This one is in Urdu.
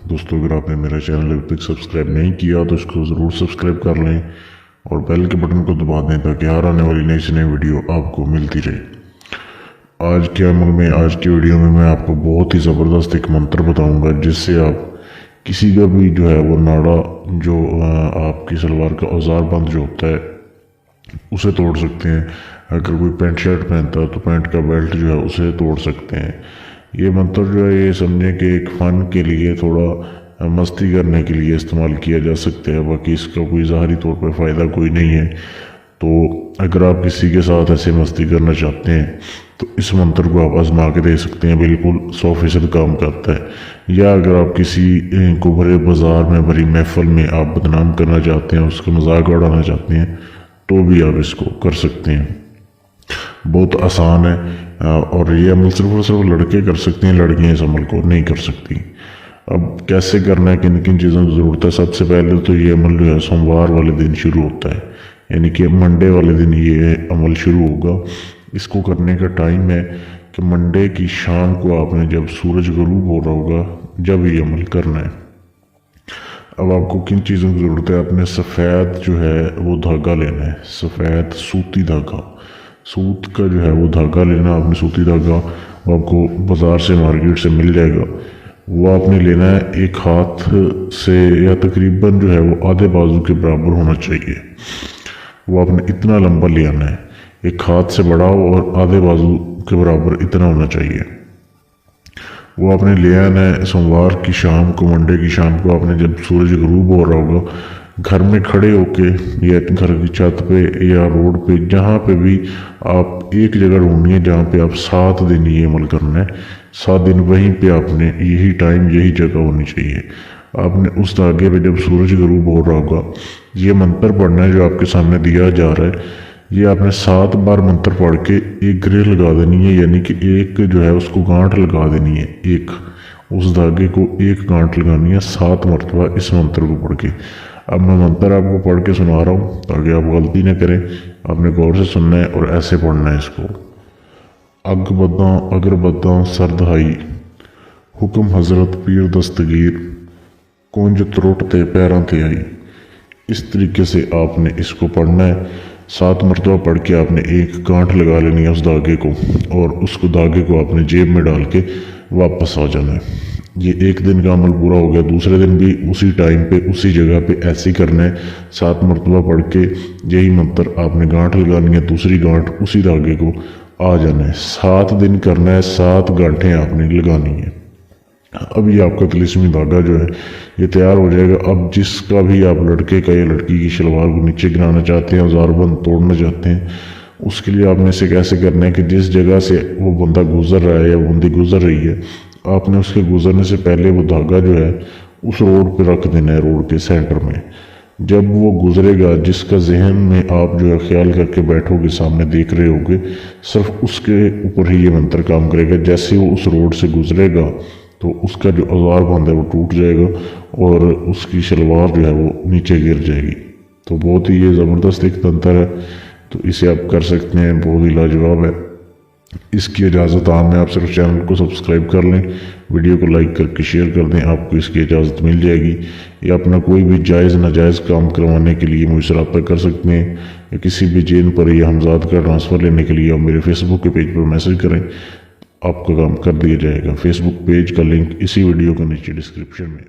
دوستو اگر آپ نے میرا چینل ابھی تک سبسکرائب نہیں کیا تو اس کو ضرور سبسکرائب کر لیں اور بیل کے بٹن کو دبا دیں تاکہ ہر آنے والی نئی سے نئی ویڈیو آپ کو ملتی رہے۔ آج کے عمل میں، آج کی ویڈیو میں آپ کو بہت ہی زبردست ایک منتر بتاؤں گا جس سے آپ کسی کا بھی جو ہے وہ ناڑا، جو آپ کی سلوار کا اوزار بند جو ہوتا ہے اسے توڑ سکتے ہیں۔ اگر کوئی پینٹ شرٹ پہنتا ہے تو پینٹ کا بیلٹ جو ہے اسے توڑ سکتے ہیں۔ یہ منتر جو ہے یہ سمجھیں کہ ایک فن کے لیے، تھوڑا مستی کرنے کے لیے استعمال کیا جا سکتا ہے، باقی اس کا کوئی ظاہری طور پر فائدہ کوئی نہیں ہے۔ تو اگر آپ کسی کے ساتھ ایسے مستی کرنا چاہتے ہیں تو اس منتر کو آپ آزما کے دے سکتے ہیں، بالکل 100% کام کرتا ہے۔ یا اگر آپ کسی کو بھرے بازار میں، بھری محفل میں آپ بدنام کرنا چاہتے ہیں، اس کا مذاق اڑانا چاہتے ہیں تو بھی آپ اس کو کر سکتے ہیں۔ بہت آسان ہے اور یہ عمل صرف اور صرف لڑکے کر سکتے ہیں، لڑکیاں اس عمل کو نہیں کر سکتی۔ اب کیسے کرنا ہے، کن کن چیزوں کی ضرورت ہے؟ سب سے پہلے تو یہ عمل جو ہے سوموار والے دن شروع ہوتا ہے، یعنی کہ منڈے والے دن یہ عمل شروع ہوگا۔ اس کو کرنے کا ٹائم ہے کہ منڈے کی شام کو آپ نے جب سورج غروب ہو رہا ہوگا جب یہ عمل کرنا ہے۔ اب آپ کو کن چیزوں کی ضرورت ہے؟ آپ نے سفید جو ہے وہ دھاگا لینا ہے، سفید سوتی دھاگا، سوت کا جو ہے وہ دھاگا لینا آپ نے، سوتی دھاگا وہ آپ کو بازار سے، مارکیٹ سے مل جائے گا۔ وہ آپ نے لینا ہے ایک ہاتھ سے، یا تقریباً جو ہے وہ آدھے بازو کے برابر ہونا چاہیے۔ وہ آپ نے اتنا لمبا لے آنا ہے، ایک ہاتھ سے بڑا ہو اور آدھے بازو کے برابر اتنا ہونا چاہیے۔ وہ آپ نے لے آنا ہے سوموار کی شام کو، منڈے کی شام کو آپ نے جب سورج غروب ہو رہا ہوگا، گھر میں کھڑے ہو کے یا گھر کی چھت پہ یا روڈ پہ، جہاں پہ بھی آپ ایک جگہ ڈھونڈنی ہے جہاں پہ آپ 7 دن یہ عمل کرنا ہے۔ 7 دن وہیں پہ آپ نے، یہی ٹائم یہی جگہ ہونی چاہیے۔ آپ نے اس دھاگے پہ جب سورج غروب ہو رہا ہوگا یہ منتر پڑھنا ہے جو آپ کے سامنے دیا جا رہا ہے۔ یہ آپ نے 7 بار منتر پڑھ کے ایک گرے لگا دینی ہے، یعنی کہ ایک جو ہے اس کو گانٹھ لگا دینی ہے، ایک اس دھاگے کو ایک گانٹھ لگانی ہے 7 مرتبہ اس منتر کو پڑھ کے۔ اب میں منتر آپ کو پڑھ کے سنا رہا ہوں تاکہ آپ غلطی نہ کریں، آپ نے غور سے سننا ہے اور ایسے پڑھنا ہے اس کو۔ اگ بداں اگر بداں سردہائی، حکم حضرت پیر دستگیر، کونج تروٹتے پیراں تے آئی۔ اس طریقے سے آپ نے اس کو پڑھنا ہے۔ 7 مرتبہ پڑھ کے آپ نے ایک گانٹھ لگا لینی ہے اس دھاگے کو، اور اس کو دھاگے کو آپ نے جیب میں ڈال کے واپس آ جانا ہے۔ یہ ایک دن کا عمل پورا ہو گیا۔ دوسرے دن بھی اسی ٹائم پہ، اسی جگہ پہ ایسے ہی کرنا ہے۔ 7 مرتبہ پڑھ کے یہی منتر آپ نے گانٹھ لگانی ہے، دوسری گانٹھ اسی دھاگے کو آ جانا ہے۔ 7 دن کرنا ہے، 7 گانٹھیں آپ نے لگانی ہیں۔ اب یہ آپ کا طلسمی دھاگا جو ہے یہ تیار ہو جائے گا۔ اب جس کا بھی آپ لڑکے کا یا لڑکی کی شلوار کو نیچے گرانا چاہتے ہیں، اوزار بند توڑنا چاہتے ہیں، اس کے لیے آپ نے اسے کیسے کرنا ہے کہ جس جگہ سے وہ بندہ گزر رہا ہے یا بندی گزر رہی ہے، آپ نے اس کے گزرنے سے پہلے وہ دھاگا جو ہے اس روڈ پہ رکھ دینا ہے، روڈ کے سینٹر میں۔ جب وہ گزرے گا، جس کا ذہن میں آپ جو ہے خیال کر کے بیٹھو گے، سامنے دیکھ رہے ہوگے، صرف اس کے اوپر ہی یہ منتر کام کرے گا۔ جیسے وہ اس روڈ سے گزرے گا تو اس کا جو اوزار بند ہے وہ ٹوٹ جائے گا اور اس کی شلوار جو ہے وہ نیچے گر جائے گی۔ تو بہت ہی یہ زبردست ایک تنتر ہے، تو اسے آپ کر سکتے ہیں، بہت ہی لاجواب ہے۔ اس کی اجازت عام ہے، آپ صرف چینل کو سبسکرائب کر لیں، ویڈیو کو لائک کر کے شیئر کر دیں، آپ کو اس کی اجازت مل جائے گی۔ یا اپنا کوئی بھی جائز ناجائز کام کروانے کے لیے مجھ سے رابطہ کر سکتے ہیں، یا کسی بھی چین پر یا ہمزاد کا ٹرانسفر لینے کے لیے آپ میرے فیس بک کے پیج پر میسج کریں، آپ کا کام کر دیا جائے گا۔ فیس بک پیج کا لنک اسی ویڈیو کے نیچے ڈسکرپشن میں